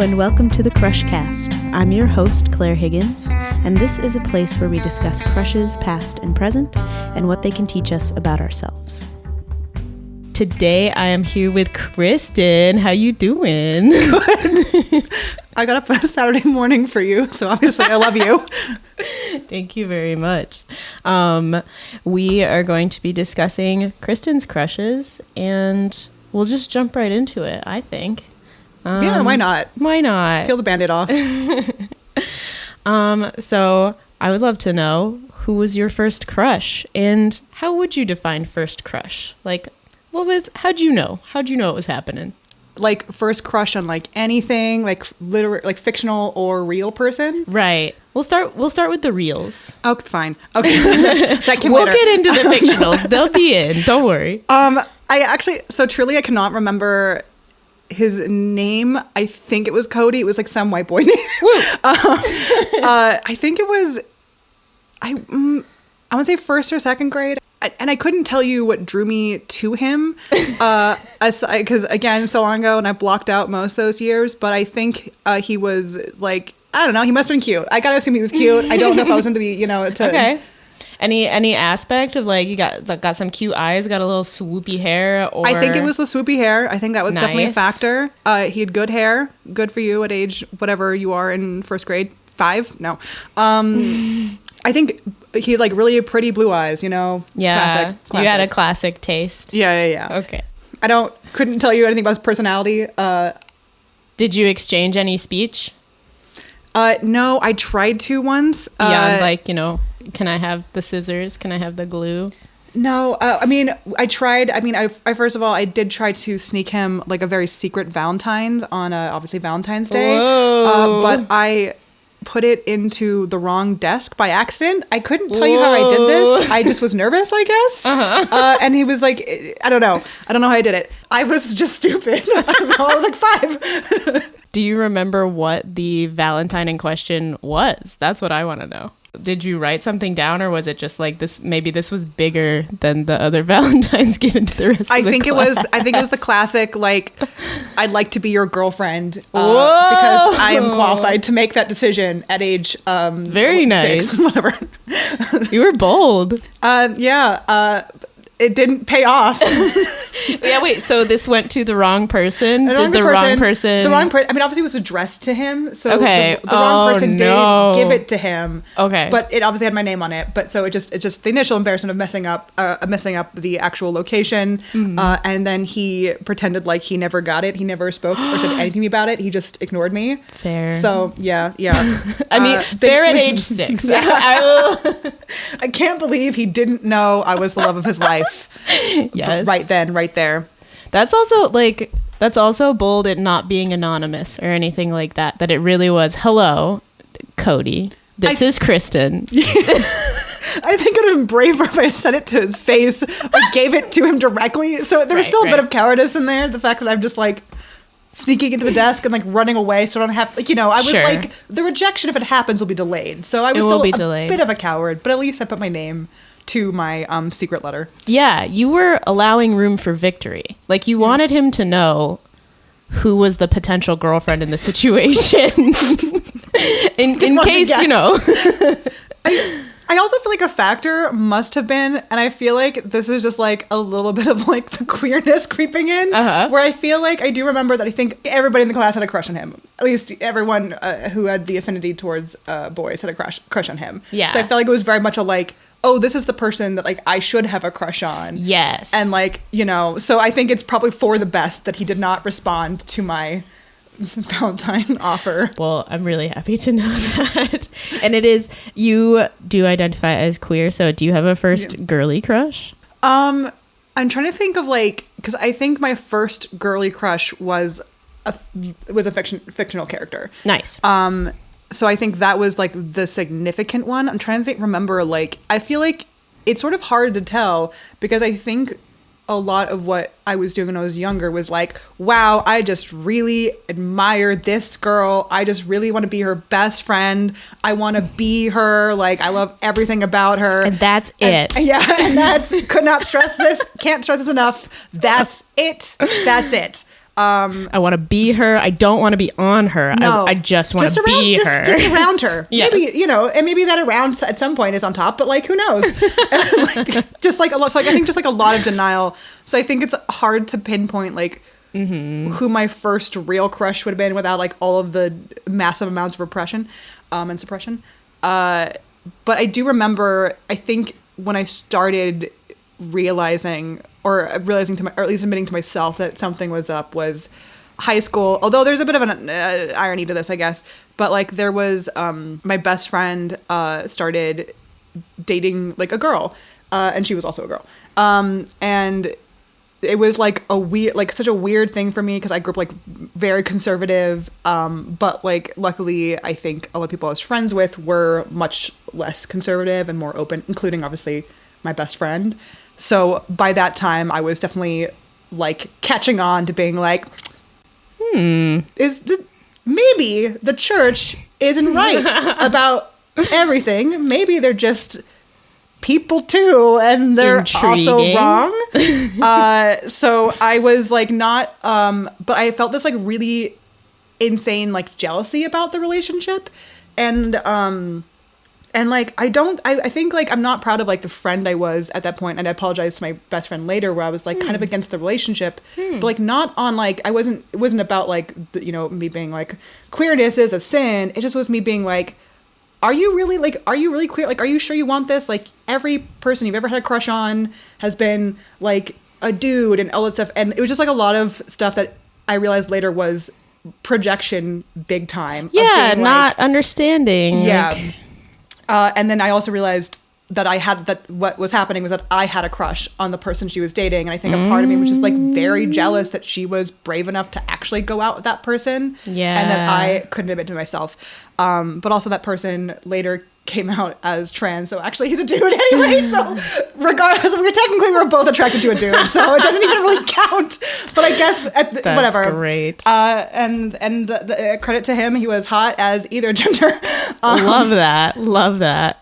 and welcome to the Crushcast. I'm your host, Claire Higgins, and this is a place where we discuss crushes past and present and what they can teach us about ourselves. Today I am here with Kristen. How you doing? Good. I got up on a Saturday morning for you, so obviously I love you. Thank you very much. We are going to be discussing Kristen's crushes, and we'll just jump right into it, I think. Yeah, why not? Why not? Just peel the Band-Aid off. So I would love to know, who was your first crush, and how would you define first crush? Like, how'd you know it was happening? Like first crush on like anything, like like fictional or real person? Right. We'll start with the reels. Oh, fine. Okay. That came We'll later. get into the fictionals. They'll be in. Don't worry. Truly I cannot remember his name. I think it was Cody. It was like some white boy name. Woo. I think it was, I want to say first or second grade. And I couldn't tell you what drew me to him, because again, so long ago, and I blocked out most of those years. But I think he was like, I don't know, he must have been cute. I gotta assume he was cute. I don't know if I was into the, Okay. Any aspect of like, you got some cute eyes, got a little swoopy hair, or I think it was the swoopy hair. I think that was definitely a factor. He had good hair, good for you at age whatever you are in first grade, 5. No, I think he had like really pretty blue eyes. Yeah, classic. You had a classic taste. Yeah. Okay. Couldn't tell you anything about his personality. Did you exchange any speech? No, I tried to once. Can I have the scissors? Can I have the glue? No, I tried. I first of all, I did try to sneak him like a very secret Valentine's on obviously Valentine's Day. Whoa. But I put it into the wrong desk by accident. I couldn't tell you how I did this. I just was nervous, I guess. Uh-huh. And he was like, I don't know how I did it. I was just stupid. I don't know. I was like 5. Do you remember what the Valentine in question was? That's what I want to know. Did you write something down, or was it just like this? Maybe this was bigger than the other Valentines given to the rest of the class? I think it was the classic, like, I'd like to be your girlfriend, because I am qualified to make that decision at age very 6, nice. Whatever. You were bold. It didn't pay off. Yeah, wait, so this went to the wrong person? Did the wrong person? The wrong person. I mean, obviously it was addressed to him, so okay. the wrong person did give it to him. Okay. But it obviously had my name on it. But so it just the initial embarrassment of messing up the actual location, and then he pretended like he never got it. He never spoke or said anything about it. He just ignored me. Fair. So yeah. I mean, fair at age 6. Yeah. I can't believe he didn't know I was the love of his life. Yes. Right then, right there. That's also bold at not being anonymous or anything like that. That it really was, hello, Cody. This is Kristen. I think it would have been braver if I had said it to his face or gave it to him directly. So there was still a bit of cowardice in there. The fact that I'm just like sneaking into the desk and like running away so I don't have I was like, the rejection, if it happens, will be delayed. So I was still a bit of a coward, but at least I put my name to my secret letter. Yeah, you were allowing room for victory. Like, you wanted him to know who was the potential girlfriend in the situation. in case, I also feel like a factor must have been, and I feel like this is just like a little bit of like the queerness creeping in, where I feel like I do remember that I think everybody in the class had a crush on him. At least everyone who had the affinity towards boys had a crush on him. Yeah. So I felt like it was very much a like, oh, this is the person that like I should have a crush on. Yes. And like, so I think it's probably for the best that he did not respond to my Valentine offer. Well, I'm really happy to know that. And it is, you do identify as queer, so do you have a first girly crush? I'm trying to think of like, because I think my first girly crush was a fictional character. Nice. So I think that was like the significant one. I'm trying to remember, like, I feel like it's sort of hard to tell because I think a lot of what I was doing when I was younger was like, wow, I just really admire this girl. I just really want to be her best friend. I want to be her. Like, I love everything about her. And that's it. Yeah. And could not stress this. Can't stress this enough. That's it. That's it. I want to be her. I don't want to be on her. No. I just want to be her. Just around her. Yes. Maybe, and maybe that around at some point is on top, but like, who knows? Just like a lot. So like, I think just like a lot of denial. So I think it's hard to pinpoint like who my first real crush would have been without like all of the massive amounts of repression and suppression. But I do remember, I think when I started realizing or at least admitting to myself that something was up was high school. Although there's a bit of an irony to this, I guess. But like there was my best friend started dating like a girl, and she was also a girl. And it was like such a weird thing for me because I grew up like very conservative. But like luckily, I think a lot of people I was friends with were much less conservative and more open, including obviously my best friend. So by that time, I was definitely like catching on to being like, maybe the church isn't right about everything. Maybe they're just people too, and they're also wrong. So I was like not, but I felt this like really insane like jealousy about the relationship, and like, I think like I'm not proud of like the friend I was at that point, and I apologize to my best friend later where I was like kind of against the relationship, but like not on like, it wasn't about like, me being like queerness is a sin. It just was me being like, are you really queer? Like, are you sure you want this? Like every person you've ever had a crush on has been like a dude and all that stuff. And it was just like a lot of stuff that I realized later was projection big time. Yeah. Not understanding. Yeah. And then I also realized that what was happening was that I had a crush on the person she was dating. And I think a part of me was just like very jealous that she was brave enough to actually go out with that person. Yeah. And that I couldn't admit to myself. But also that person later came out as trans. So actually he's a dude anyway. So regardless, we were both attracted to a dude. So it doesn't even really count. But I guess that's whatever. Great. And credit to him. He was hot as either gender. Love that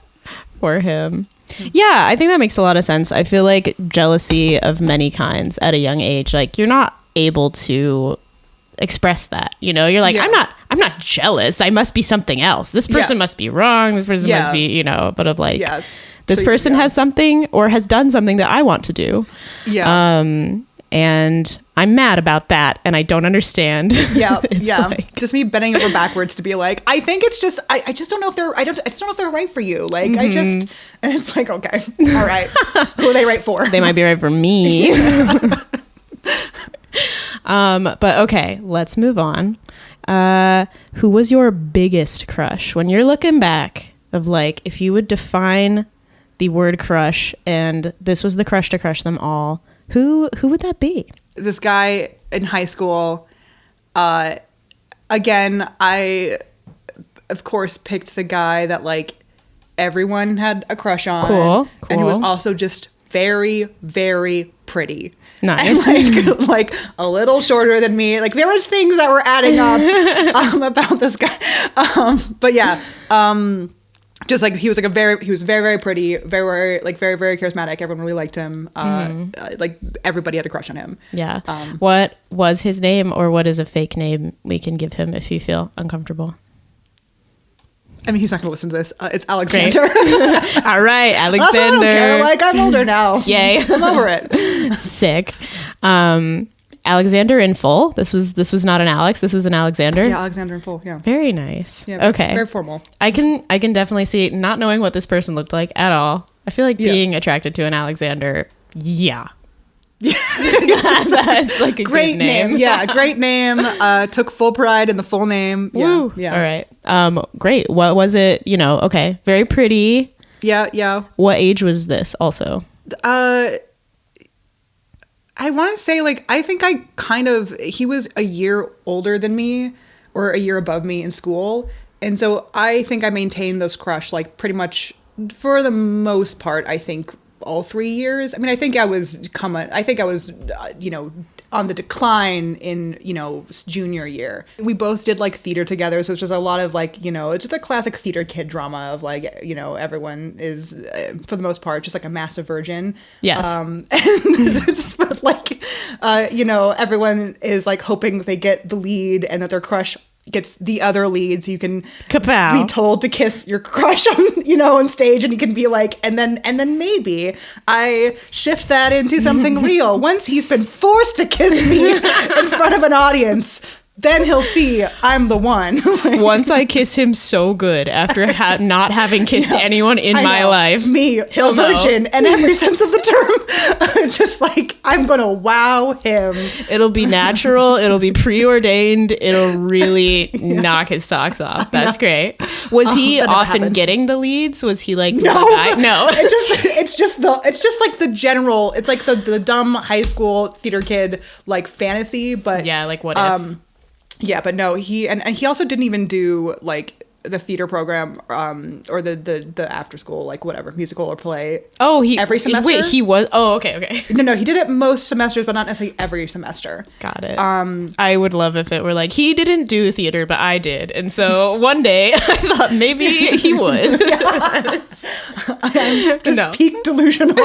for him. Yeah, I think that makes a lot of sense. I feel like jealousy of many kinds at a young age, like you're not able to express that, you're like, I'm not jealous. I must be something else. This person must be wrong. This person must be, but of like, this person has something or has done something that I want to do. Yeah. And I'm mad about that, and I don't understand. Yeah, like, just me bending over backwards to be like, I think it's just, I just don't know if I just don't know if they're right for you. Like, and it's like, okay, all right, who are they right for? They might be right for me. But okay, let's move on. Who was your biggest crush when you're looking back of like, if you would define the word crush and this was the crush to crush them all, who would that be? This guy in high school, again, I of course picked the guy that like everyone had a crush on. Cool. And who was also just very, very pretty. Nice. And like a little shorter than me. Like there was things that were adding up about this guy. But yeah, just like he was very, very pretty, very, very charismatic. Everyone really liked him. Like everybody had a crush on him. Yeah. What was his name, or what is a fake name we can give him if you feel uncomfortable? I mean, he's not going to listen to this. It's Alexander. All right, Alexander. Also, I don't care. Like, I'm older now. Yay. I'm over it. Sick. Alexander in full. This was not an Alex. This was an Alexander. Yeah, Alexander in full. Yeah. Very nice. Yeah. Okay. Very formal. I can definitely see, not knowing what this person looked like at all, I feel like being attracted to an Alexander. Yeah. That's like a great good name. Yeah, great name. Took full pride in the full name. Yeah. Woo. Yeah. All right. Great. What was it? Okay. Very pretty. Yeah. What age was this also? I want to say, like, I think he was a year older than me or a year above me in school. And so I think I maintained this crush, like, pretty much for the most part, I think all 3 years. I mean, I think I was, on the decline in, junior year. We both did like theater together. So it's just a lot of like, it's just a classic theater kid drama of like, everyone is for the most part just like a massive virgin. Yes. And it's but like, everyone is like hoping they get the lead and that their crush gets the other lead, so you can Kapow. be told to kiss your crush on stage, and you can be like, and then maybe I shift that into something real. Once he's been forced to kiss me in front of an audience, then he'll see I'm the one. Once I kiss him so good after not having kissed anyone in my life, me, he'll a virgin, in every sense of the term, just like I'm gonna wow him. It'll be natural. It'll be preordained. It'll really knock his socks off. That's great. Was he often getting the leads? Was he like the guy? No. It's just like the general. It's like the dumb high school theater kid like fantasy, but yeah, like what if? Yeah, but no, he also didn't even do like the theater program or the after school, like whatever, musical or play. Oh, every semester. Wait, he was. Oh, okay. No, he did it most semesters, but not necessarily every semester. Got it. I would love if it were like he didn't do theater, but I did, and so one day I thought maybe he would. I'm just peak delusional.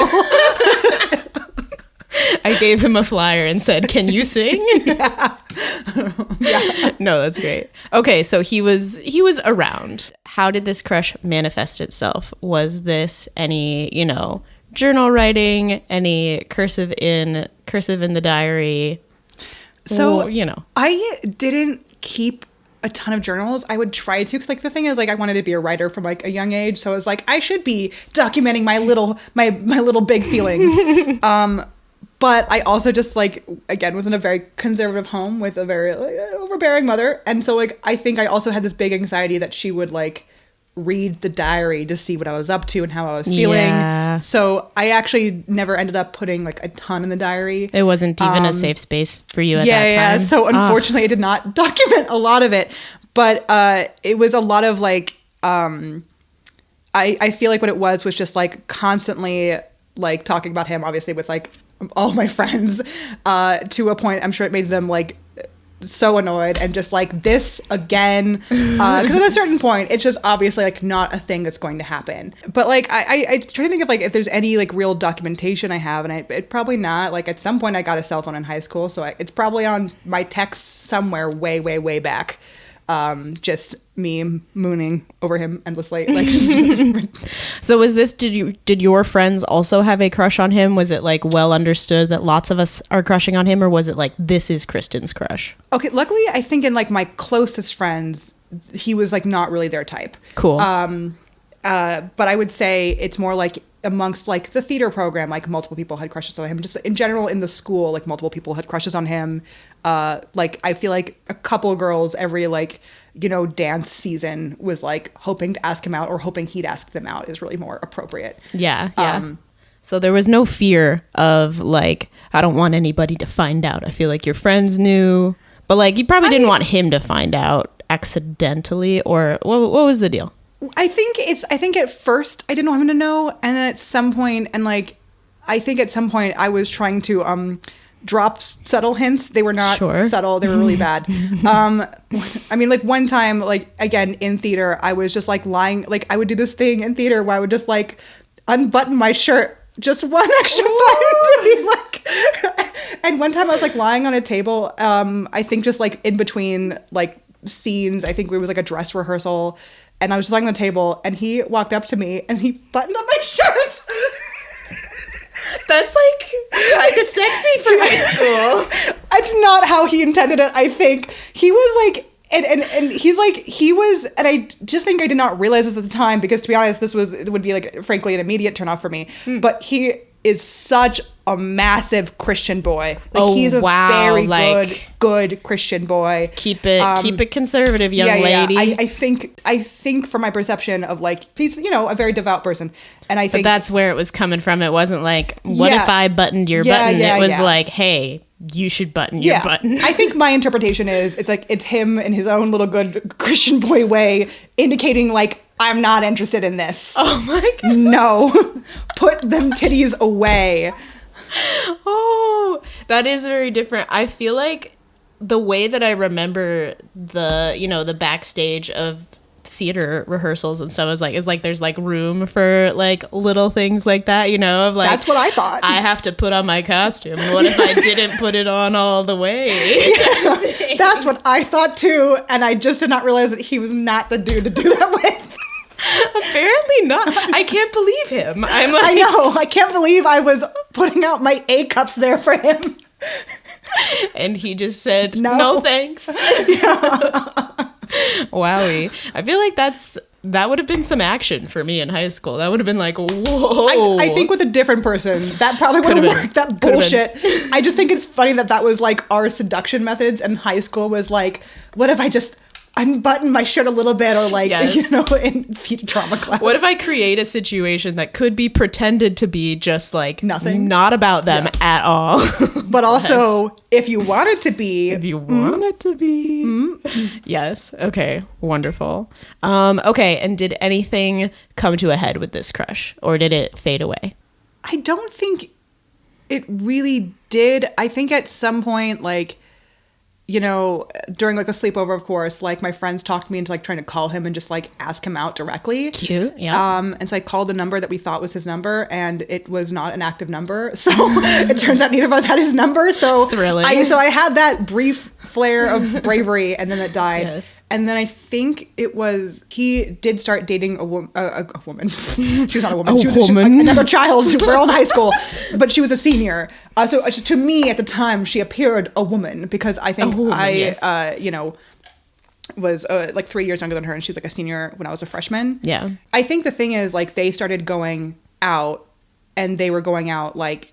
I gave him a flyer and said, "Can you sing?" Yeah. No, that's great. Okay, so he was around. How did this crush manifest itself? Was this any, journal writing, any cursive in the diary? So, Or, I didn't keep a ton of journals. I would try to, because like the thing is like I wanted to be a writer from like a young age, so I was like I should be documenting my little big feelings. But I also just like, again, was in a very conservative home with a very like, overbearing mother. And so like, I think I also had this big anxiety that she would like read the diary to see what I was up to and how I was feeling. Yeah. So I actually never ended up putting like a ton in the diary. It wasn't even a safe space for you at that time. Yeah. So unfortunately I did not document a lot of it, but it was a lot of like, I feel like what it was just like constantly like talking about him, obviously with like all my friends, to a point I'm sure it made them like so annoyed and just like this again, because at a certain point it's just obviously like not a thing that's going to happen. But like I try to think of like if there's any like real documentation I have, and it probably not. Like at some point I got a cell phone in high school, so it's probably on my texts somewhere way back. Just me mooning over him endlessly. Like, so was this? Did your friends also have a crush on him? Was it like well understood that lots of us are crushing on him, or was it like this is Kristen's crush? Okay, luckily I think in like my closest friends, he was like not really their type. Cool. But I would say it's more like amongst like the theater program, like multiple people had crushes on him. Just in general in the school, like multiple people had crushes on him. Like I feel like a couple girls every like, dance season was like hoping to ask him out or hoping he'd ask them out is really more appropriate. Yeah. So there was no fear of like, I don't want anybody to find out. I feel like your friends knew, but like you probably didn't want him to find out accidentally, or what was the deal? I think at first I didn't want him to know, and then at some point, and like I think at some point I was trying to drop subtle hints. They were not subtle, they were really bad. I mean, like one time, like again in theater, I was just like lying, like I would do this thing in theater where I would just like unbutton my shirt, just one extra button to be like, and one time I was like lying on a table, I think just like in between like scenes, I think it was like a dress rehearsal, and I was just lying on the table, and he walked up to me and he buttoned up my shirt. That's like kind of sexy for high school. It's not how he intended it. I think he was like, and he's like, he was, and I just think I did not realize this at the time, because to be honest, it would be like, frankly, an immediate turnoff for me. But he is such a massive Christian boy. Like he's a very good Christian boy. Keep it conservative, young lady. I think from my perception of like, he's, a very devout person. And I think but that's where it was coming from. It wasn't like, what if I buttoned your button? It was like, hey, you should button your button. I think my interpretation is it's like, it's him in his own little good Christian boy way indicating like, I'm not interested in this. Oh my God. No. Put them titties away. Oh, that is very different. I feel like the way that I remember the backstage of theater rehearsals and stuff is like there's like room for like little things like that, you know, of like, that's what I thought. I have to put on my costume. What if I didn't put it on all the way? Yeah, that's what I thought too, and I just did not realize that he was not the dude to do that with. Apparently not. I can't believe him. I'm like, I know. I can't believe I was putting out my A cups there for him. And he just said, no thanks. Wowie. I feel like that would have been some action for me in high school. That would have been like, whoa. I think with a different person, that probably would have worked. That bullshit. I just think it's funny that was like our seduction methods in high school was like, what if I just unbutton my shirt a little bit, or like, yes. you know, in theater drama class. What if I create a situation that could be pretended to be just like nothing, not about them at all, but also if you want it to be, yes. Okay, wonderful. Okay, and did anything come to a head with this crush, or did it fade away? I don't think it really did. I think at some point, like, you know, during like a sleepover, of course, like my friends talked me into like trying to call him and just like ask him out directly. Cute, yeah. And so I called the number that we thought was his number, and it was not an active number. So it turns out neither of us had his number. So thrilling. So I had that brief flare of bravery, and then it died. Yes. And then I think he did start dating a woman. She was not a woman. She was like another child. We're all in high school, but she was a senior. So to me at the time, she appeared a woman, because I think you know, was like 3 years younger than her, and she's like a senior when I was a freshman. Yeah. I think the thing is, like, they started going out, and they were going out like,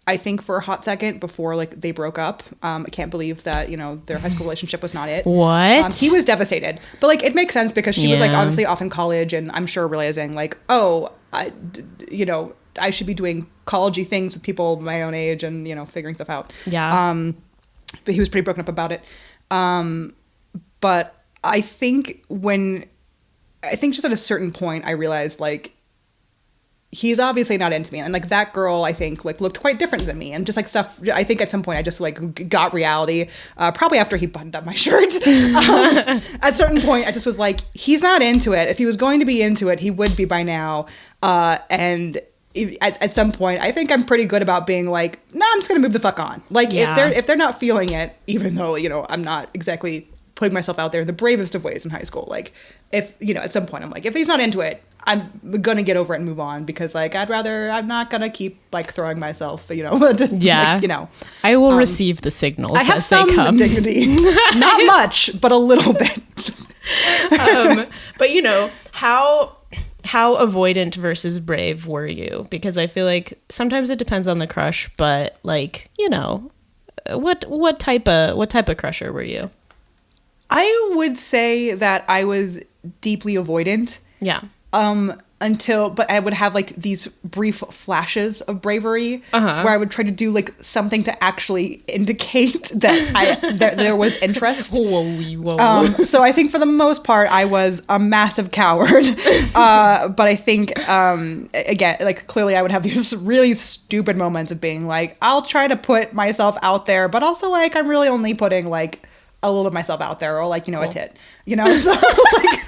I think for a hot second before like they broke up. I can't believe that, you know, their high school relationship was not it. What? He was devastated, but like it makes sense because she was like obviously off in college, and I'm sure realizing like, oh, you know, I should be doing college-y things with people my own age, and, you know, figuring stuff out. Yeah. But he was pretty broken up about it. But I think just at a certain point I realized like, he's obviously not into me, and like that girl I think like looked quite different than me, and just like stuff. I think at some point I just like got reality, probably after he buttoned up my shirt. At a certain point I just was like, he's not into it. If he was going to be into it, he would be by now. And at some point I think I'm pretty good about being like, nah, I'm just gonna move the fuck on. Like if they're not feeling it, even though, you know, I'm not exactly putting myself out there in the bravest of ways in high school. Like, if, you know, at some point I'm like, if he's not into it, I'm gonna get over it and move on, because like I'm not gonna keep like throwing myself, you know. Yeah. Like, you know, I will receive the signals I have as some they come. dignity, not much, but a little bit. But you know, how avoidant versus brave were you? Because I feel like sometimes it depends on the crush, but like, you know, what type of crusher were you? I would say that I was deeply avoidant. Yeah. But I would have like these brief flashes of bravery where I would try to do like something to actually indicate that there was interest. Whoa. So I think for the most part I was a massive coward. But I think again, like clearly I would have these really stupid moments of being like, I'll try to put myself out there, but also like I'm really only putting like a little bit of myself out there, or like, you know, a tit, you know, so like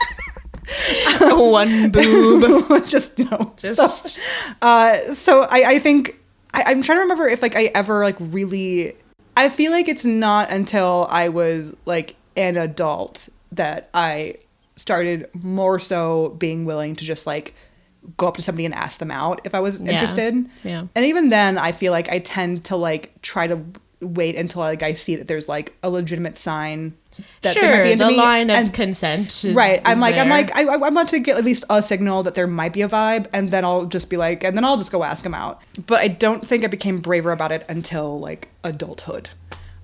one boob. just, you know, so I think I'm trying to remember if like I ever like really, I feel like it's not until I was like an adult that I started more so being willing to just like go up to somebody and ask them out if I was interested. Yeah. And even then I feel like I tend to like try to wait until like I see that there's like a legitimate sign that they might be into the me. line of consent right. I'm like I want to get at least a signal that there might be a vibe, and then I'll just be like, and then I'll just go ask him out. But I don't think I became braver about it until like adulthood.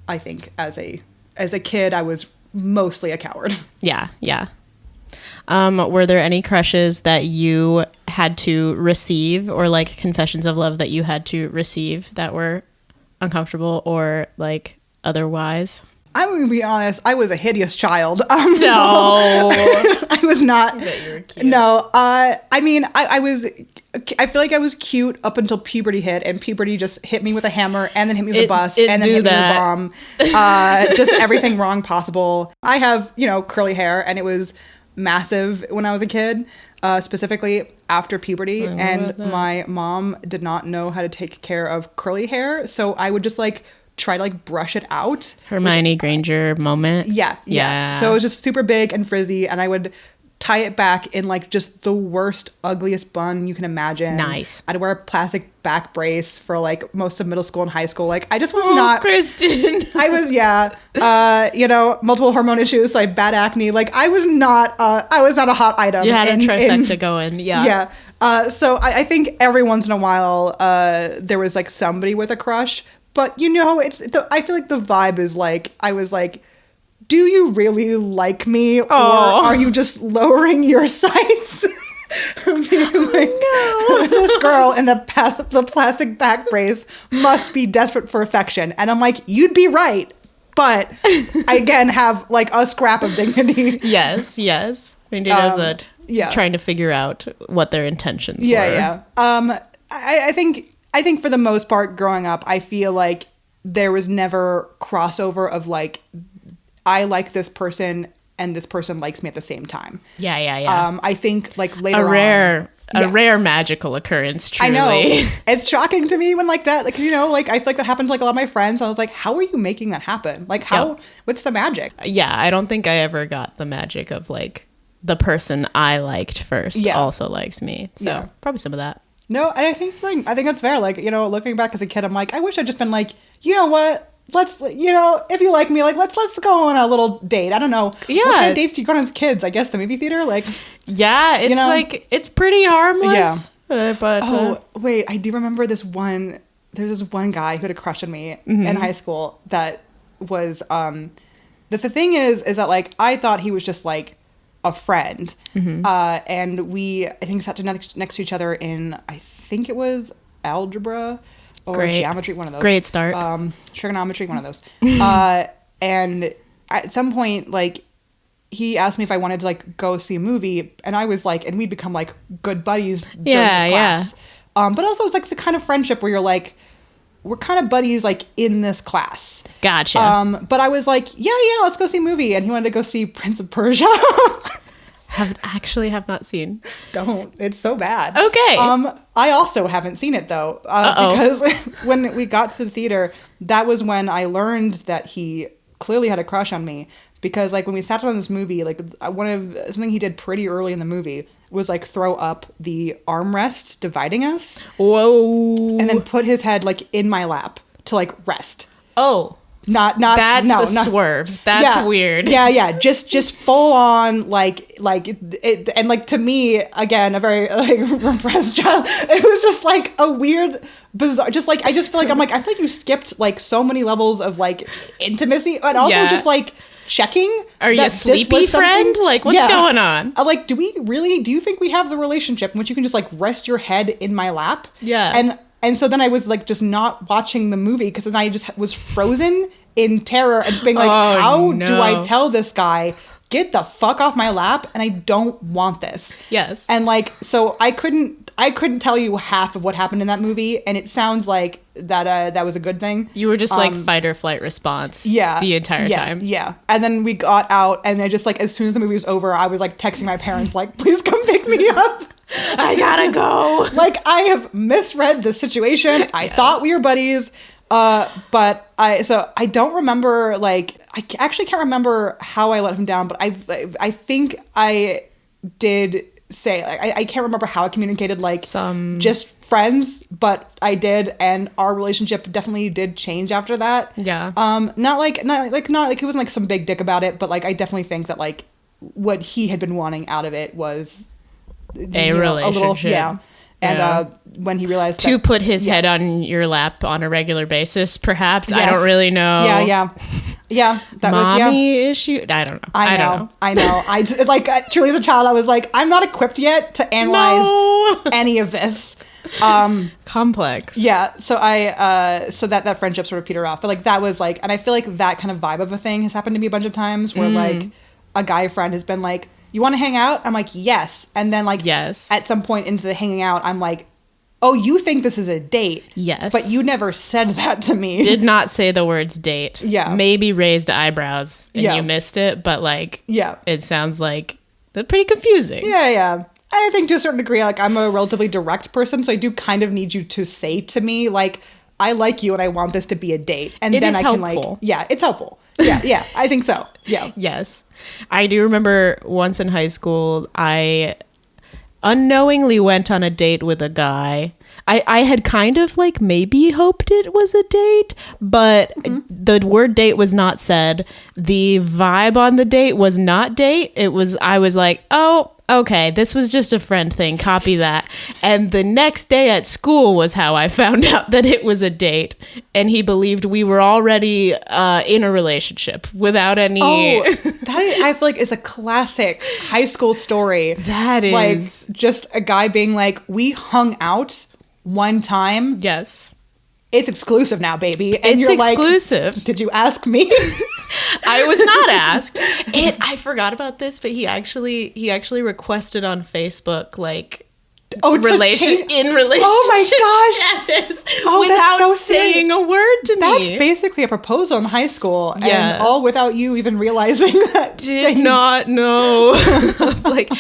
I think as a kid I was mostly a coward. Yeah. Were there any crushes that you had to receive, or like confessions of love that you had to receive that were uncomfortable or like otherwise? I'm going to be honest, I was a hideous child. No. I was not. I bet you were cute. No. I mean, I feel like I was cute up until puberty hit, and puberty just hit me with a hammer, and then hit me with a bus, and then hit me with a bomb. Just everything wrong possible. I have, you know, curly hair, and it was massive when I was a kid, specifically after puberty. And my mom did not know how to take care of curly hair. So I would just like try to like brush it out. Hermione Granger moment. Yeah. So it was just super big and frizzy, and I would tie it back in like just the worst, ugliest bun you can imagine. Nice. I'd wear a plastic back brace for like most of middle school and high school. Like I just was not. Kristen. I was multiple hormone issues. So I had bad acne. Like I was not a hot item. You had a trifecta going. Yeah. So I think every once in a while there was like somebody with a crush. But I feel like the vibe is like, I was like, do you really like me, or are you just lowering your sights? Being like, this girl in the plastic back brace must be desperate for affection. And I'm like, you'd be right. But I, again, have like a scrap of dignity. Yes. We need that. Yeah. Trying to figure out what their intentions were. Yeah. I think for the most part, growing up, I feel like there was never crossover of like, I like this person and this person likes me at the same time. Yeah. I think like later a rare magical occurrence, truly. I know. It's shocking to me when like that, like, like I feel like that happened to like a lot of my friends. I was like, how are you making that happen? Like what's the magic? Yeah, I don't think I ever got the magic of like the person I liked first also likes me. So probably some of that. No, and I think that's fair. Like, looking back as a kid, I'm like, I wish I'd just been like, you know what? Let's, if you like me, like, let's go on a little date. I don't know. Yeah. What kind of dates do you go on as kids? I guess the movie theater? Like, yeah, it's like, it's pretty harmless. Yeah. Wait, I do remember there's this one guy who had a crush on me in high school that was, the thing is that, like, I thought he was just, like, a friend. And we, I think, sat next to each other in, I think it was algebra or geometry, one of those. Great start. Trigonometry, one of those. And at some point, like, he asked me if I wanted to, like, go see a movie, and I was like, and we'd become, like, good buddies during this class. But also it's, like, the kind of friendship where you're, like, we're kind of buddies, like, in this class. Gotcha. But I was like, yeah, let's go see a movie. And he wanted to go see Prince of Persia. Have not seen. Don't. It's so bad. Okay. I also haven't seen it, though. Because when we got to the theater, that was when I learned that he clearly had a crush on me. Because, like, when we sat down on this movie, like, something he did pretty early in the movie was, like, throw up the armrest dividing us. Whoa. And then put his head, like, in my lap to, like, rest. Oh. That's a swerve. That's weird. Yeah. Just full on, like it, and like to me, again, a very like repressed child. It was just like a weird, bizarre. Just like I just feel like I feel like you skipped like so many levels of like intimacy, and also just like checking. Are you a sleepy friend? Like what's going on? Like, do you think we have the relationship in which you can just like rest your head in my lap? Yeah. And so then I was like just not watching the movie because then I just was frozen in terror and just being like, how do I tell this guy, get the fuck off my lap, and I don't want this. Yes. And like, so I couldn't tell you half of what happened in that movie, and it sounds like that was a good thing. You were just like fight or flight response the entire time. Yeah. And then we got out, and I just like, as soon as the movie was over, I was like texting my parents like, please come pick me up. I gotta go. Like, I have misread the situation. I thought we were buddies. But I don't remember, like, I actually can't remember how I let him down, but I think I did say, like, I can't remember how I communicated, like, just friends, but I did, and our relationship definitely did change after that. Yeah. Not like he wasn't like some big dick about it, but like, I definitely think that like what he had been wanting out of it was a relationship. And when he realized to put his head on your lap on a regular basis, perhaps. Yes. I don't really know. Yeah. That Mommy issue. I don't know. I know. I just, like, truly as a child, I was like, I'm not equipped yet to analyze any of this. Complex. Yeah. So so that friendship sort of petered off. But like that was like, and I feel like that kind of vibe of a thing has happened to me a bunch of times where like a guy friend has been like, you want to hang out? I'm like, yes. And then like, yes. At some point into the hanging out, I'm like, oh, you think this is a date? Yes. But you never said that to me. Did not say the words date. Yeah. Maybe raised eyebrows and you missed it, but like, yeah. It sounds like That's pretty confusing. Yeah. I think to a certain degree, like, I'm a relatively direct person, so I do kind of need you to say to me, like, I like you and I want this to be a date. And it then is I helpful. can, like, yeah, it's helpful. Yeah, I think so. Yeah. Yes. I do remember once in high school, I unknowingly went on a date with a guy. I had kind of like maybe hoped it was a date, but the word date was not said. The vibe on the date was not date. I was like, oh, okay, this was just a friend thing. Copy that. And the next day at school was how I found out that it was a date. And he believed we were already in a relationship without any... Oh, I feel like is a classic high school story. That is... Like, just a guy being like, we hung out one time. Yes. It's exclusive now, baby. And It's you're exclusive. Like, did you ask me? I was not asked. I forgot about this, but he actually requested on Facebook, like, in relationship oh my gosh. status Oh, without that's so saying a word to me. That's basically a proposal in high school. Yeah. And all without you even realizing that. Did not know. like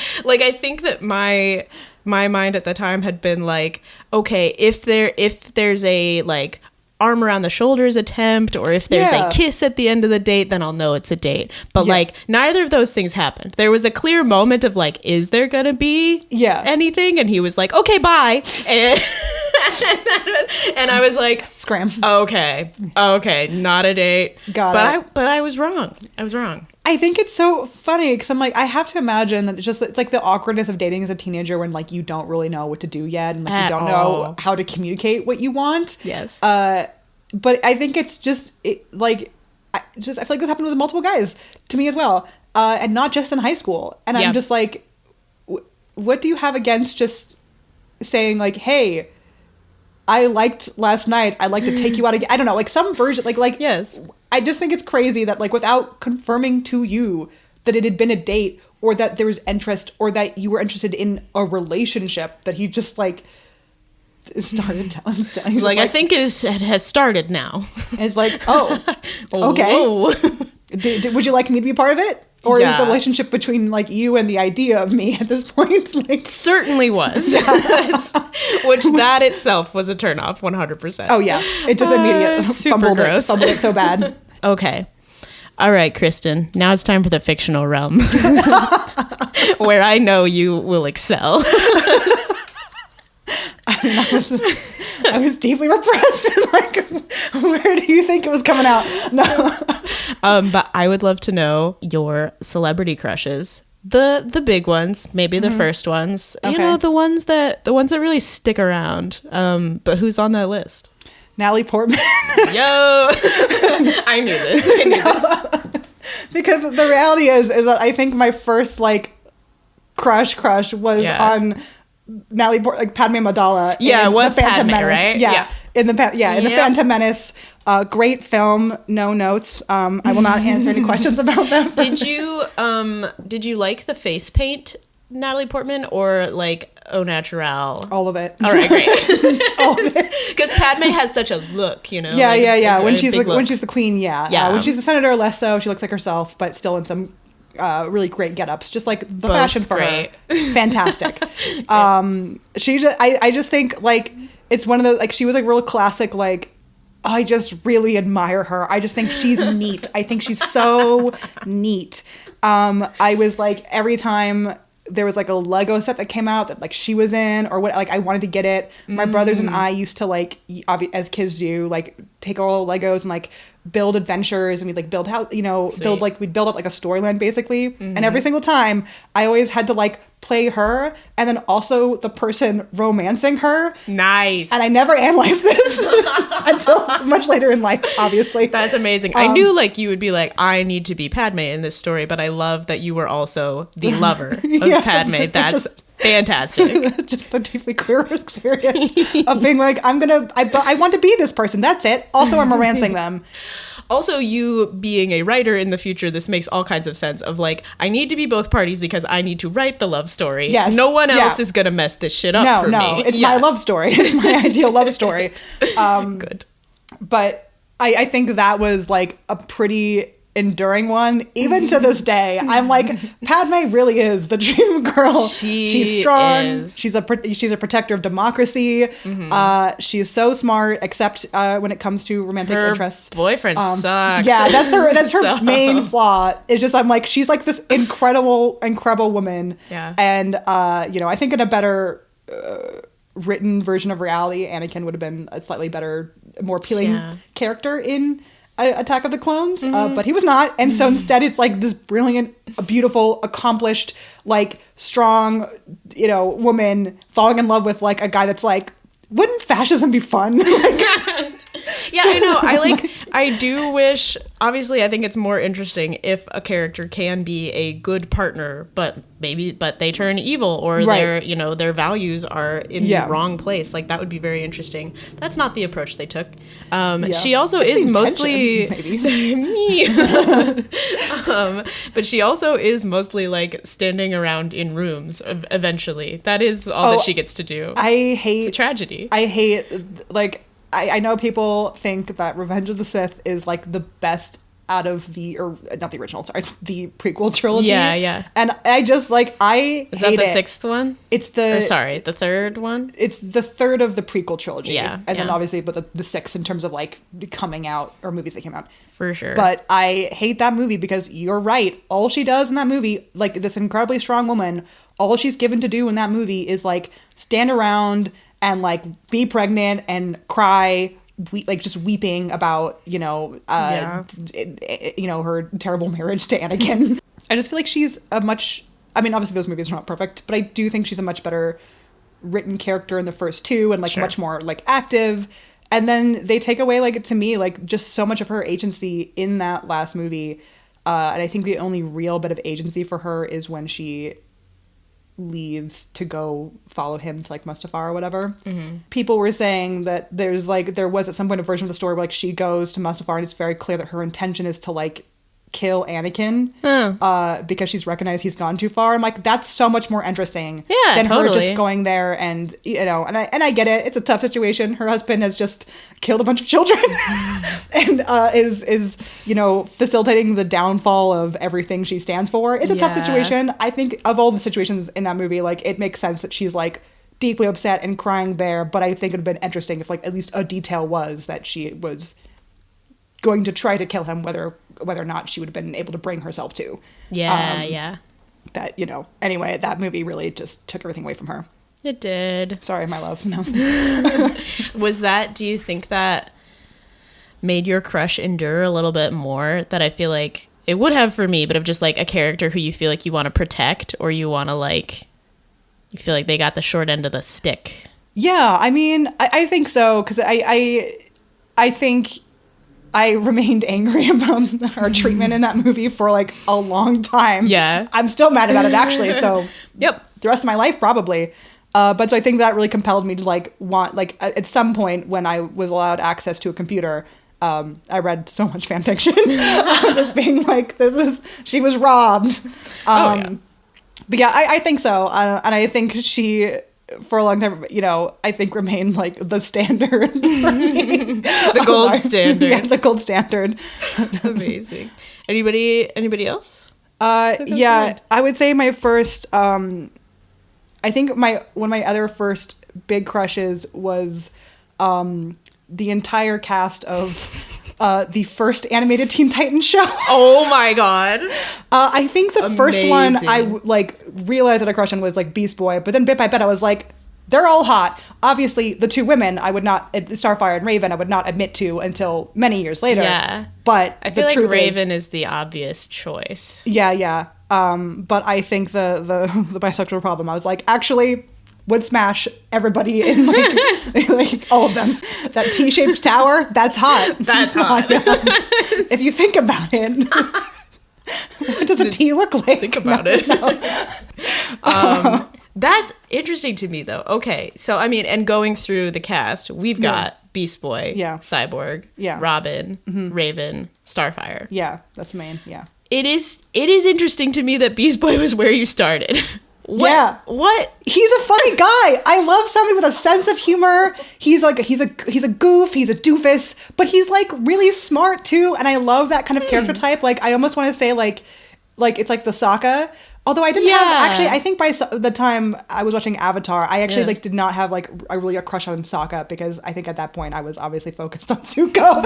I think that my mind at the time had been like, okay, if there's a like arm around the shoulders attempt, or if there's a kiss at the end of the date, then I'll know it's a date. But like, neither of those things happened. There was a clear moment of like, is there gonna be anything? And he was like, okay, bye. And I was like, scram. Okay, not a date. But I was wrong. I think it's so funny because I'm like, I have to imagine that it's like the awkwardness of dating as a teenager when like you don't really know what to do yet, and like you don't know how to communicate what you want. Yes. But I think it's just I feel like this happened with multiple guys to me as well, and not just in high school. And I'm just like, what do you have against just saying like, hey, I liked last night, I'd like to take you out again. I don't know, like some version, like yes. I just think it's crazy that like without confirming to you that it had been a date or that there was interest or that you were interested in a relationship, that he just like started telling he's like, I think it has started now. And it's like, oh, okay. Would you like me to be part of it? Or is the relationship between like you and the idea of me at this point? Like, certainly was. Which that itself was a turnoff, 100%. Oh yeah, it just immediately fumbled it so bad. Okay, all right, Kristen. Now it's time for the fictional realm, where I know you will excel. I was deeply repressed. Like, where do you think it was coming out? No. But I would love to know your celebrity crushes. The big ones, maybe the first ones. Okay. You know, the ones that really stick around. But who's on that list? Natalie Portman. Yo, I knew this. Because the reality is that I think my first like crush was on Natalie Portman, like Padme Amidala. Yeah, it was the Phantom Padme, Menace. right? Yeah. In the Phantom Menace. Great film, no notes. I will not answer any questions about that. Did you like the face paint, Natalie Portman, or like au naturel? All of it. All right, great. Because Padme has such a look, you know. Yeah. When she's the queen, yeah. When she's the senator, less so. She looks like herself, but still in some really great get-ups. Just like the both fashion for great. Her, fantastic. I just think like it's one of those, like, she was like real classic, like, I just really admire her. I just think she's neat. I think she's so neat. I was like, every time there was like a Lego set that came out that like she was in or what, like I wanted to get it. My brothers and I used to like, as kids do, like take all Legos and like build adventures, and we'd like build how, you know, we'd build up like a storyline basically. And every single time I always had to like play her and then also the person romancing her. Nice. And I never analyzed this until much later in life, obviously. That's amazing. I knew like you would be like, I need to be Padme in this story, but I love that you were also the lover of Padme. That's fantastic. Just the deeply queer experience of being like, I want to be this person. That's it. Also, I'm romancing them. Also, you being a writer in the future, this makes all kinds of sense of like, I need to be both parties because I need to write the love story. Yes. No one else is going to mess this shit up for me. It's my love story. It's my ideal love story. Good. But I think that was like a pretty enduring one. Even to this day, I'm like, Padme really is the dream girl. She's strong. Is. She's a protector of democracy. She's so smart, except when it comes to romantic interests. Boyfriend sucks. Yeah, that's her main flaw. It's just, I'm like, she's like this incredible woman. Yeah. And I think in a better written version of reality, Anakin would have been a slightly better, more appealing character in Attack of the Clones, but he was not. And so instead it's like this brilliant, beautiful, accomplished, like strong, woman falling in love with like a guy that's like, wouldn't fascism be fun? Yeah, I know. I do wish, obviously, I think it's more interesting if a character can be a good partner, but they turn evil, or their values are in the wrong place. Like, that would be very interesting. That's not the approach they took. She also is mostly me. But she also is mostly like standing around in rooms eventually. That is all that she gets to do. It's a tragedy. I hate, like, I know people think that Revenge of the Sith is like the best out of not the original, sorry, the prequel trilogy. Yeah. And I just like, Is that the sixth one? It's the third one? It's the third of the prequel trilogy. Yeah. And then obviously, but the sixth in terms of like coming out, or movies that came out. For sure. But I hate that movie because you're right. All she does in that movie, like this incredibly strong woman, all she's given to do in that movie is like stand around and like be pregnant and cry, like just weeping about, her terrible marriage to Anakin. I just feel like she's obviously those movies are not perfect, but I do think she's a much better written character in the first two, and like much more like active. And then they take away, like, to me, like just so much of her agency in that last movie. And I think the only real bit of agency for her is when she leaves to go follow him to like Mustafar or whatever. People were saying that there was at some point a version of the story where like she goes to Mustafar and it's very clear that her intention is to like kill Anakin because she's recognized he's gone too far. I'm like, that's so much more interesting than her just going there and and I get it. It's a tough situation. Her husband has just killed a bunch of children and is facilitating the downfall of everything she stands for. It's a tough situation. I think of all the situations in that movie, like it makes sense that she's like deeply upset and crying there, but I think it would have been interesting if like at least a detail was that she was going to try to kill him, whether or not she would have been able to bring herself to. That, anyway, that movie really just took everything away from her. It did. Sorry, my love. No. Do you think that made your crush endure a little bit more? That I feel like it would have for me, but of just like a character who you feel like you want to protect, or you want to like, you feel like they got the short end of the stick. Yeah, I mean, I think so, because I think I remained angry about our treatment in that movie for like a long time. Yeah. I'm still mad about it, actually. So yep. The rest of my life, probably. But so I think that really compelled me to like want, like at some point when I was allowed access to a computer, I read so much fan fiction. Just being like, she was robbed. But yeah, I think so. And I think she, for a long time, I think remained like the standard for me. The gold standard. Yeah, the gold standard. Amazing. Anybody else? Yeah, I would say my first, I think one of my other first big crushes was the entire cast of the first animated Teen Titans show. Oh my god. I think the first one I like realized that I crushed on was like Beast Boy, but then bit by bit I was like, they're all hot. Obviously, the two women I would not, Starfire and Raven, I would not admit to until many years later. Yeah. But I feel like Raven is the obvious choice. Yeah. But I think the bisexual problem, I was like, actually would smash everybody in like all of them. That T-shaped tower, that's hot. That's hot. If you think about it. What does a T look like? Think about it. That's interesting to me, though. Okay, so I mean, and going through the cast, we've got Beast Boy, Cyborg, Robin, Raven, Starfire. Yeah, that's main. Yeah. It is interesting to me that Beast Boy was where you started. What? He's a funny guy. I love somebody with a sense of humor. He's a goof, he's a doofus, but he's like really smart too, and I love that kind of character type. Like I almost want to say like it's like the Sokka. Although I didn't have, actually, I think by the time I was watching Avatar, I actually like did not have like a crush on Sokka, because I think at that point I was obviously focused on Zuko.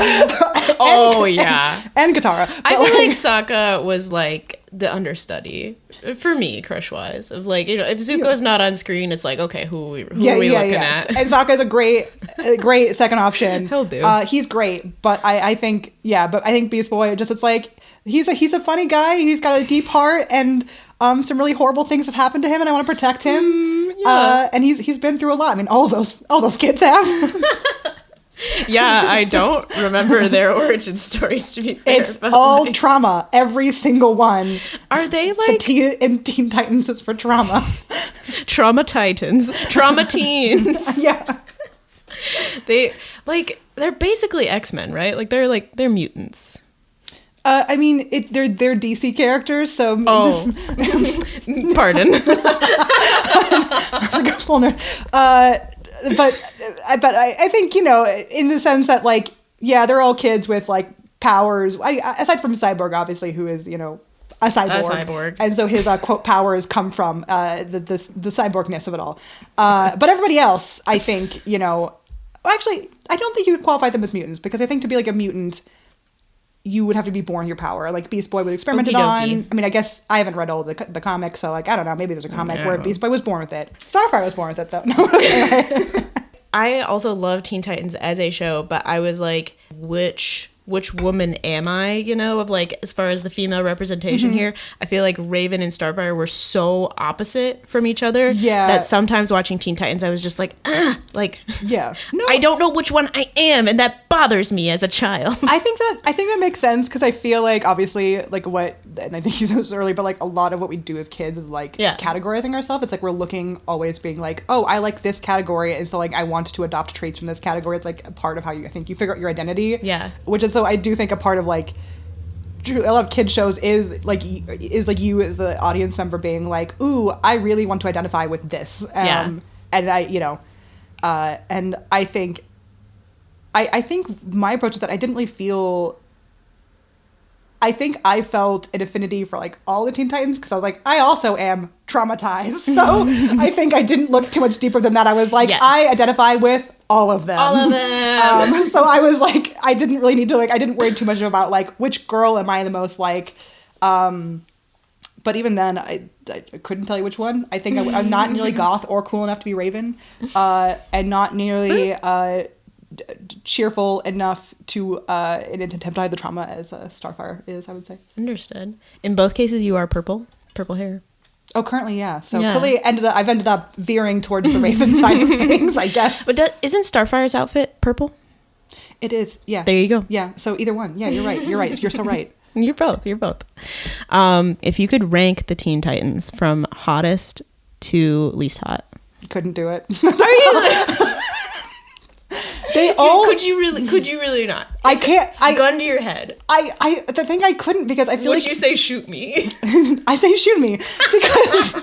and Katara. But I feel like Sokka was like the understudy for me, crush wise. Of like, you know, if Zuko's not on screen, it's like, okay, who are we looking at? And Sokka's a great second option. He'll do. He's great, but I think Beast Boy just, it's like he's a funny guy. He's got a deep heart, and some really horrible things have happened to him, and I want to protect him. And he's been through a lot. I mean, all those kids have. Yeah, I don't remember their origin stories, to be fair. It's all trauma. Every single one. Are they like... in Teen Titans is for trauma. Trauma Titans. Trauma teens. Yeah. They're basically X-Men, right? Like, they're mutants. I mean, they're DC characters, so... Oh. Pardon. That's a good full nerd. But I think, you know, in the sense that, like, yeah, they're all kids with, like, powers. Aside from Cyborg, obviously, who is, you know, a cyborg. And so his, quote, powers come from the cyborgness of it all. But everybody else, I think, you know... Well, actually, I don't think you would qualify them as mutants, because I think to be, like, a mutant... you would have to be born with your power. Like, Beast Boy was experimented on. I mean, I guess I haven't read all the comics, so, like, I don't know. Maybe there's a comic where Beast Boy was born with it. Starfire was born with it, though. No. I also love Teen Titans as a show, but I was like, which woman am I, you know, of like, as far as the female representation here. I feel like Raven and Starfire were so opposite from each other that sometimes watching Teen Titans I was just like, no. I don't know which one I am, and that bothers me as a child. I think that makes sense, because I feel like, obviously, like, and I think you said this earlier, but like a lot of what we do as kids is like categorizing ourselves. It's like we're looking, always being like, oh, I like this category, and so like I want to adopt traits from this category. It's like a part of how you figure out your identity. Yeah. Which is, so I do think a part of like a lot of kids shows is like you as the audience member being like, ooh, I really want to identify with this. And I, you know, and I think my approach is that I didn't really feel. I think I felt an affinity for like all the Teen Titans, because I was like, I also am traumatized. So I think I didn't look too much deeper than that. I was like, I identify with all of them. All of them. So I was like, I didn't really need to I didn't worry too much about like which girl am I the most like. But even then, I couldn't tell you which one. I think I'm not nearly goth or cool enough to be Raven, and not nearly cheerful enough to in an attempt to hide the trauma as Starfire is, I would say. Understood. In both cases, you are purple hair. Oh, currently, yeah. So clearly, I've ended up veering towards the Raven side of things, I guess. But isn't Starfire's outfit purple? It is. Yeah. There you go. Yeah. So either one. Yeah, you're right. You're so right. You're both. If you could rank the Teen Titans from hottest to least hot, couldn't do it. Are you? Could you really not? I can't. Gun to your head. The thing I couldn't, because I feel Would you say shoot me? I say shoot me because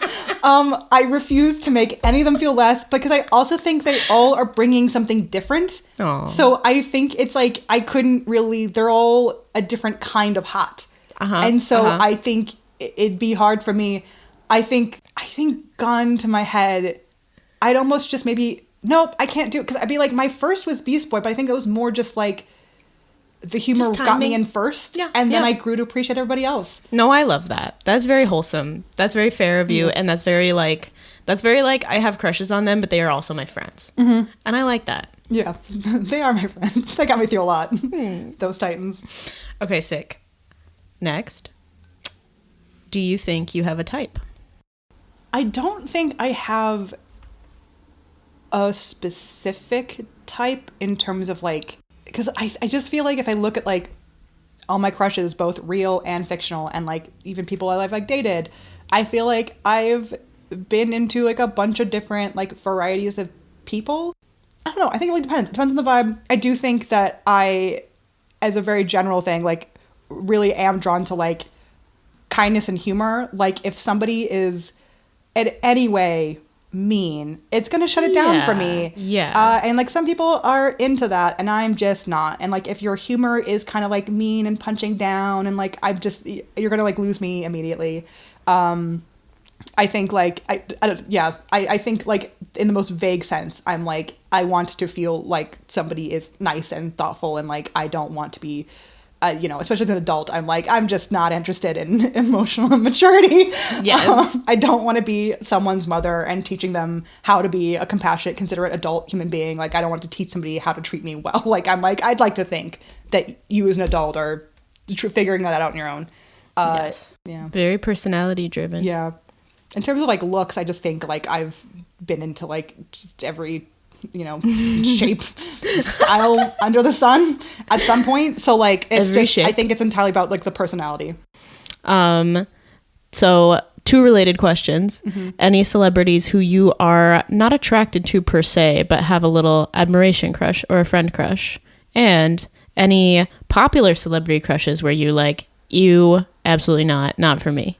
I refuse to make any of them feel less, because I also think they all are bringing something different. Aww. So I think it's like I couldn't really. They're all a different kind of hot, and so I think it'd be hard for me. I think gun to my head, I'd almost just maybe. Nope, I can't do it, because I'd be like, my first was Beast Boy, but I think it was more just like the humor got me in first, and then I grew to appreciate everybody else. No, I love that. That's very wholesome. That's very fair of you, and that's very like I have crushes on them, but they are also my friends, and I like that. Yeah, they are my friends. They got me through a lot. Those Titans. Okay, sick. Next, do you think you have a type? I don't think I have a specific type in terms of like, because I just feel like if I look at like all my crushes, both real and fictional, and like even people I've like dated, I feel like I've been into like a bunch of different like varieties of people. I don't know. I think it really depends. It depends on the vibe. I do think that I, as a very general thing, like really am drawn to like kindness and humor. Like if somebody is, in any way mean, it's gonna shut it down for me. And like some people are into that and I'm just not. And like if your humor is kind of like mean and punching down and like you're gonna like lose me immediately. I think like I think like in the most vague sense, I'm like, I want to feel like somebody is nice and thoughtful, and like I don't want to be especially as an adult, I'm like, I'm just not interested in emotional immaturity. Yes. I don't want to be someone's mother and teaching them how to be a compassionate, considerate adult human being. Like, I don't want to teach somebody how to treat me well. Like, I'm like, I'd like to think that you as an adult are figuring that out on your own. Yes. Yeah. Very personality driven. Yeah. In terms of like looks, I just think like I've been into like just every shape, style under the sun at some point. So like it's every just shape. I think it's entirely about like the personality. So 2 related questions. Any celebrities who you are not attracted to per se, but have a little admiration crush or a friend crush? And any popular celebrity crushes where you like, you absolutely not for me?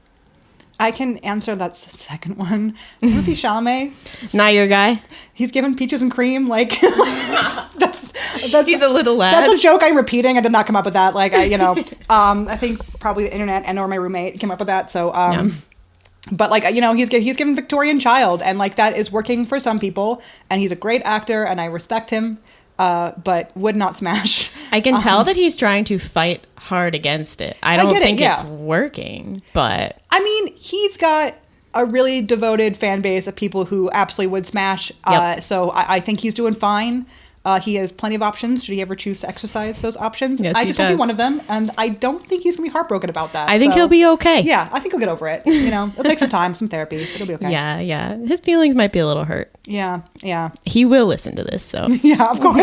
I can answer that second one. Timothy Chalamet. Not your guy? He's given peaches and cream. Like, that's He's a little lad. That's a joke I'm repeating. I did not come up with that. Like, I think probably the internet and or my roommate came up with that. So, but like, he's given Victorian Child, and like that is working for some people, and he's a great actor, and I respect him. But would not smash. I can tell that he's trying to fight hard against it. I don't think it's working, but I mean, he's got a really devoted fan base of people who absolutely would smash. So I think he's doing fine. He has plenty of options should he ever choose to exercise those options. Yes, I just hope he's one of them, and I don't think he's gonna be heartbroken about that. I think he'll be okay. Yeah, I think he'll get over it. It'll take some time, some therapy, but it'll be okay. Yeah. His feelings might be a little hurt. Yeah. He will listen to this, so yeah, of course.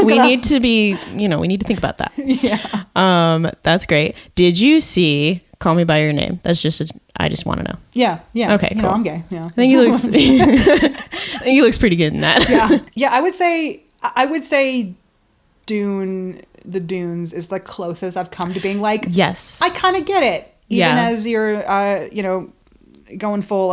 we need to be, we need to think about that. Yeah. That's great. Did you see Call Me by Your Name? That's just I just want to know. Yeah. Okay, cool. I'm gay. Yeah. I think he looks. I think he looks pretty good in that. Yeah. I would say, The Dunes is the closest I've come to being like. Yes. I kind of get it, even as you're, going full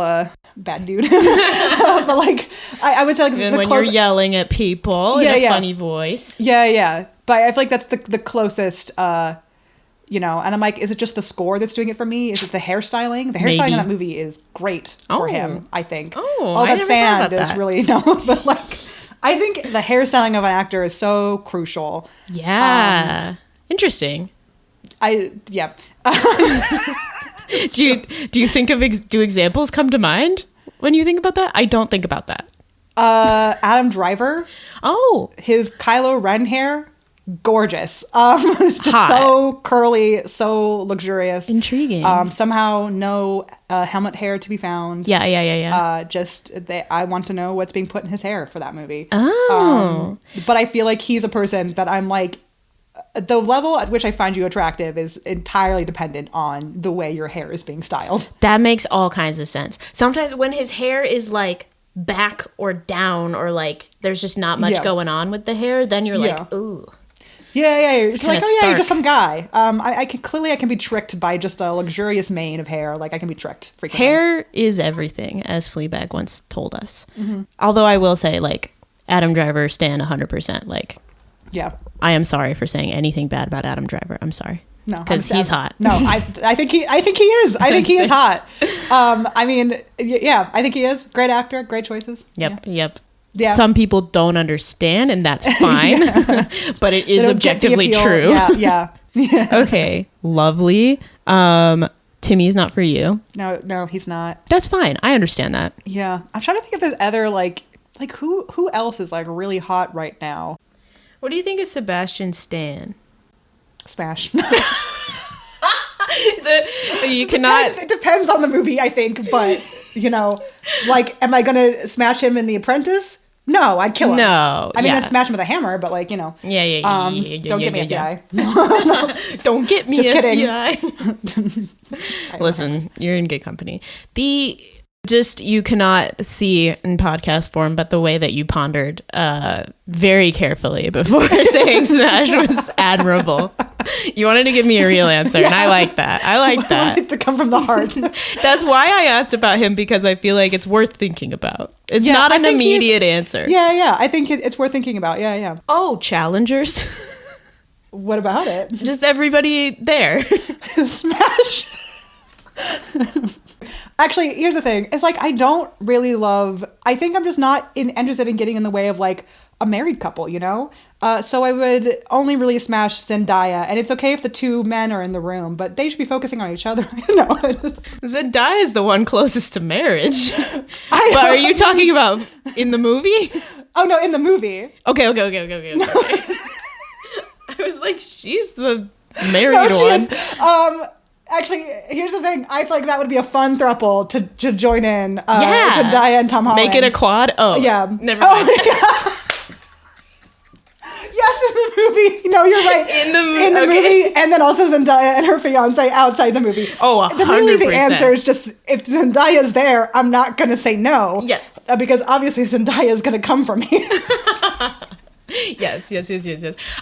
bad dude. But like, I would say like even when you're yelling at people in a funny voice. Yeah. But I feel like that's the closest. And I'm like, is it just the score that's doing it for me? Is it the hairstyling? The hairstyling in that movie is great for him, I think. All that sand is really, but like, I think the hairstyling of an actor is so crucial. Yeah. Interesting. Yeah. Do you think of, do examples come to mind when you think about that? I don't think about that. Adam Driver. Oh. His Kylo Ren hair. Gorgeous. Just hot. So curly, so luxurious. Intriguing. Somehow no helmet hair to be found. Yeah. I want to know what's being put in his hair for that movie. Oh. But I feel like he's a person that I'm like, the level at which I find you attractive is entirely dependent on the way your hair is being styled. That makes all kinds of sense. Sometimes when his hair is like back or down, or like there's just not much going on with the hair, then you're like, ooh. Yeah. It's like, stark. You're just some guy. I can be tricked by just a luxurious mane of hair. Like I can be tricked frequently. Hair is everything, as Fleabag once told us. Mm-hmm. Although I will say, like, Adam Driver stan 100%. Like, yeah, I am sorry for saying anything bad about Adam Driver. I'm sorry. No, because he's hot. No, I think he is. I think he is hot. I mean, yeah, I think he is. Great actor, great choices. Yep. Yeah. Some people don't understand, and that's fine. But it is objectively true. Yeah. Okay, lovely. Timmy's not for you. No, he's not. That's fine. I understand that. Yeah, I'm trying to think if there's other like who else is like really hot right now. What do you think of Sebastian Stan? Smash. You cannot. It depends on the movie, I think, but like, am I gonna smash him in The Apprentice? No, I'd kill him. No, I mean, I'd smash him with a hammer, but like, Yeah. Don't get me FBI. No. Don't get me Just kidding. FBI. Listen, you're in good company. You cannot see in podcast form, but the way that you pondered very carefully before saying smash was admirable. You wanted to give me a real answer, and I like that. I like that. I want it to come from the heart. That's why I asked about him, because I feel like it's worth thinking about. It's not an immediate answer. Yeah. I think it's worth thinking about. Yeah. Oh, challengers. What about it? Just everybody there. Smash. Actually, here's the thing. It's like, I don't really I think I'm just not interested in getting in the way of like a married couple, you know? So I would only really smash Zendaya, and it's okay if the two men are in the room, but they should be focusing on each other. No. Zendaya is the one closest to marriage. But are you talking about in the movie? Oh, no, in the movie. Okay. No. I was like, she's the married one. Is. Actually, here's the thing. I feel like that would be a fun throuple to join in. Zendaya and Tom Holland. Make it a quad? Oh. Yeah. Never mind. Yes, in the movie. No, you're right. In the movie, and then also Zendaya and her fiance outside the movie. Oh, 100%. Really, the answer is just, if Zendaya's there, I'm not going to say no. Yeah. Because obviously Zendaya is going to come for me. Yes.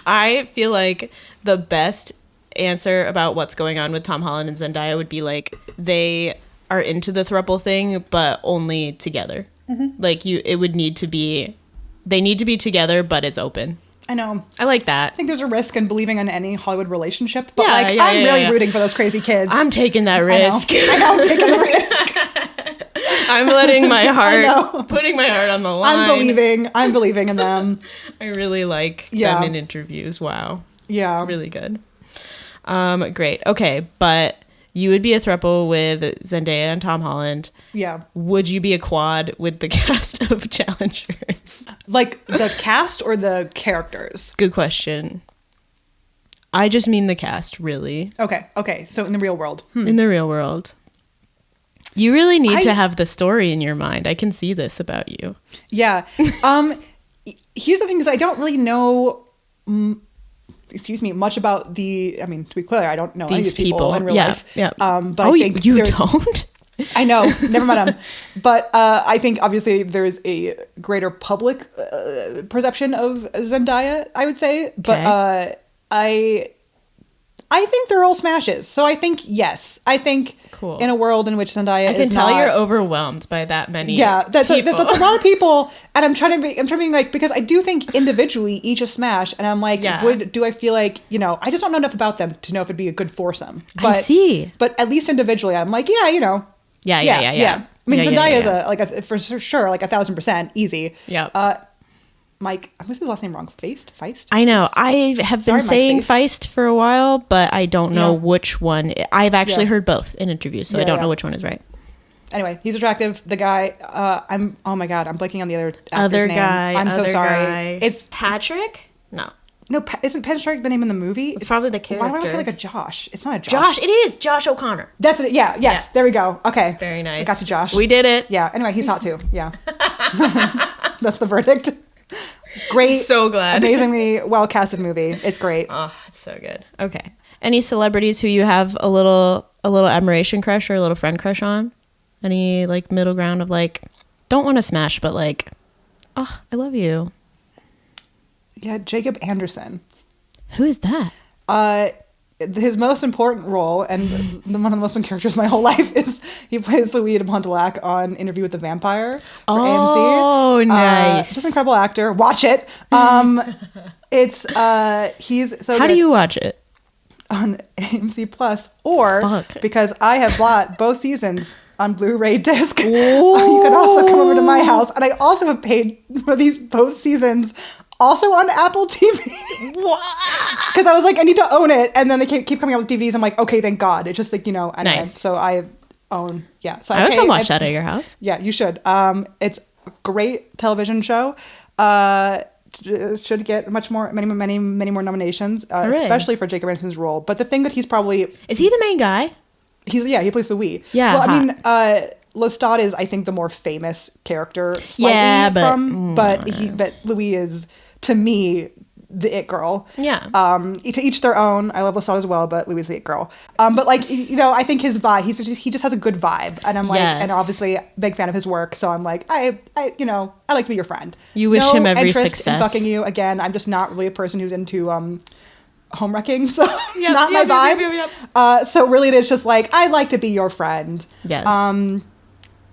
I feel like the best answer about what's going on with Tom Holland and Zendaya would be like, they are into the throuple thing, but only together. Mm-hmm. Like, it would need to be, they need to be together, but it's open. I know. I like that. I think there's a risk in believing in any Hollywood relationship, but I'm really rooting for those crazy kids. I'm taking that risk. I know, I'm taking the risk. I'm letting my heart, putting my heart on the line. I'm believing in them. I really like them in interviews. Wow. Yeah. Really good. Great. Okay, but you would be a throuple with Zendaya and Tom Holland. Yeah. Would you be a quad with the cast of Challengers? Like the cast or the characters? Good question. I just mean the cast, really. Okay. So in the real world. In the real world. You really need to have the story in your mind. I can see this about you. Yeah. Here's the thing, is I don't really know... much about to be clear, I don't know any of these people in real life. Yeah. But I think you don't? I know, never met them. But I think obviously there's a greater public perception of Zendaya, I would say. But I think they're all smashes. So I think yes. I think in a world in which Zendaya is not... I can tell you're overwhelmed by that many that's a lot of people. And I'm trying to be like, because I do think individually each is smash. And I'm like, do I feel like, I just don't know enough about them to know if it'd be a good foursome. But, I see. But at least individually, I'm like, Yeah. I mean, Zendaya is for sure, like 1,000% easy. Yeah. Mike, I'm going to say the last name wrong. Feist? I know. I have been saying Feist for a while, but I don't know which one. I've actually heard both in interviews, so I don't know which one is right. Anyway, he's attractive. The guy, oh my God, I'm blanking on the other actor's name. I'm so sorry. It's Patrick? No, isn't Patrick the name in the movie? It's probably the character. Why do I say like a Josh? It's not a Josh. It is Josh O'Connor. That's it. Yeah. Yes. Yeah. There we go. Okay. Very nice. I got to Josh. We did it. Yeah. Anyway, he's hot too. Yeah. That's the verdict. Great. So glad. Amazingly well casted movie. It's great. Oh, it's so good. Okay. Any celebrities who you have a little admiration crush or a little friend crush on? Any like middle ground of like, don't want to smash, but like, oh, I love you. Yeah, Jacob Anderson. Who is that? His most important role, and one of the most important characters of my whole life, is he plays Louis de Pontelac on Interview with the Vampire for AMC. Oh, nice. Just an incredible actor. Watch it. He's so How good. do you watch it? On AMC Plus, or because I have bought both seasons on Blu-ray disc. You can also come over to my house, and I also have paid for these both seasons also on Apple TV. Because I was like, I need to own it, and then they keep coming out with DVDs. I'm like, okay, thank God. It's just like, anyway. Nice. So I own, So I would come watch that at your house. Yeah, you should. It's a great television show. Should get many more nominations, especially for Jacob Anderson's role. But the thing that he's probably... Is he the main guy? He plays Louis. Yeah. Well, I mean, Lestat is, I think, the more famous character slightly but Louis is, to me, the it girl. Yeah. To each their own. I love Lestat as well, but Louis is the it girl. But like, I think his vibe, he just has a good vibe, and I'm like, and obviously big fan of his work, so I'm like, I like to be your friend. You wish him every interest success. in fucking you. Again, I'm just not really a person who's into home wrecking, so Yep, not yep, my yep, vibe. yep, yep. So really, it's just like I'd like to be your friend. Yes.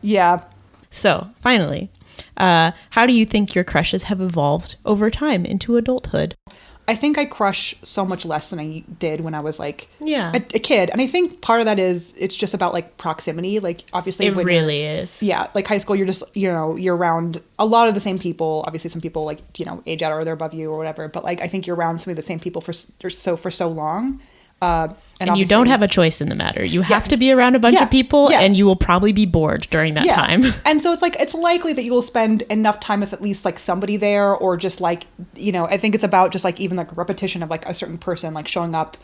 Yeah. So finally, how do you think your crushes have evolved over time into adulthood? I think I crush so much less than I did when I was like Yeah. a kid. And I think part of that is it's just about like proximity. Like obviously It when really is. Yeah. Like high school, you're just, you're around a lot of the same people. Obviously some people like, age out or they're above you or whatever. But like, I think you're around some of the same people for so long. And you don't have a choice in the matter. You have to be around a bunch of people and you will probably be bored during that time. And so it's like, it's likely that you will spend enough time with at least like somebody there, or just like, I think it's about just like even like repetition of like a certain person, like showing up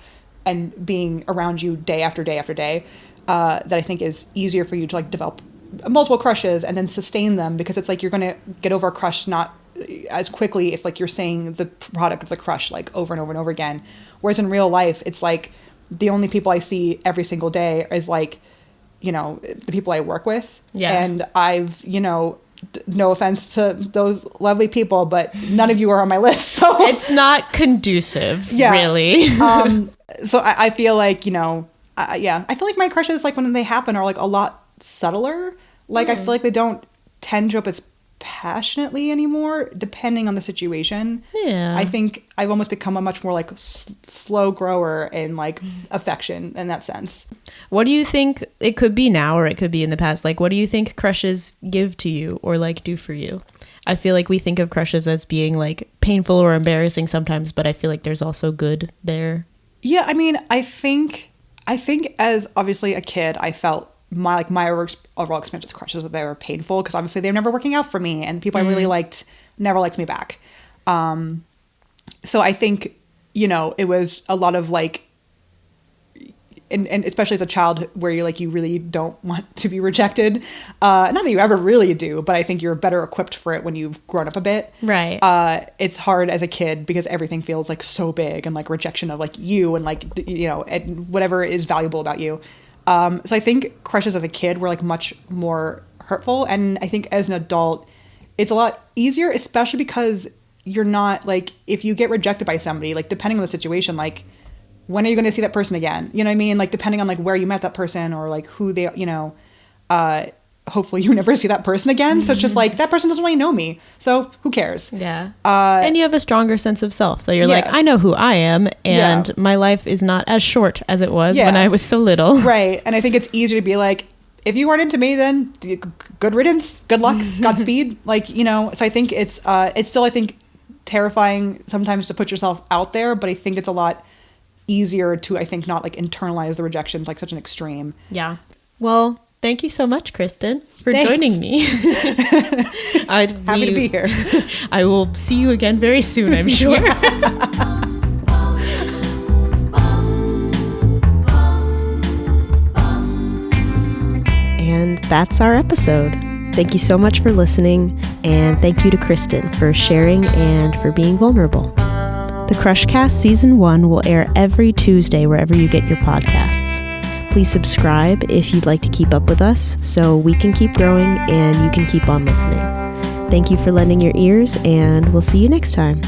and being around you day after day after day, that I think is easier for you to like develop multiple crushes and then sustain them, because it's like, you're going to get over a crush not as quickly if like you're saying the product of the crush like over and over and over again. Whereas in real life, it's like the only people I see every single day is like, the people I work with. Yeah. And I've, no offense to those lovely people, but none of you are on my list. So it's not conducive, really. So I feel like, I feel like my crushes, like when they happen, are like a lot subtler. Like I feel like they don't tend to show up as passionately anymore, depending on the situation. Yeah. I think I've almost become a much more like slow grower in like affection in that sense. What do you think it could be now, or it could be in the past? Like, what do you think crushes give to you or like do for you? I feel like we think of crushes as being like painful or embarrassing sometimes, but I feel like there's also good there. Yeah, I mean, I think as obviously a kid, I felt my overall experience with crushes that they were painful, because obviously they were never working out for me, and people I really liked never liked me back. So I think, it was a lot of like, and especially as a child where you're like, you really don't want to be rejected. Not that you ever really do, but I think you're better equipped for it when you've grown up a bit. Right. It's hard as a kid because everything feels like so big, and like rejection of like you and like, and whatever is valuable about you. So I think crushes as a kid were like much more hurtful. And I think as an adult, it's a lot easier, especially because you're not like, if you get rejected by somebody, like depending on the situation, like when are you going to see that person again? You know what I mean? Like depending on like where you met that person or like who they, hopefully you never see that person again. So it's just like, that person doesn't really know me. So who cares? Yeah. And you have a stronger sense of self that you're like, I know who I am, and my life is not as short as it was when I was so little. Right. And I think it's easier to be like, if you aren't into me, then good riddance, good luck, Godspeed. Like, so I think it's still, I think, terrifying sometimes to put yourself out there, but I think it's a lot easier to, I think, not like internalize the rejection to like such an extreme. Yeah. Well, thank you so much, Kristen, for joining me. Happy to be here. I will see you again very soon, I'm sure. And that's our episode. Thank you so much for listening, and thank you to Kristen for sharing and for being vulnerable. The Crushcast Season 1 will air every Tuesday wherever you get your podcasts. Please subscribe if you'd like to keep up with us so we can keep growing and you can keep on listening. Thank you for lending your ears, and we'll see you next time.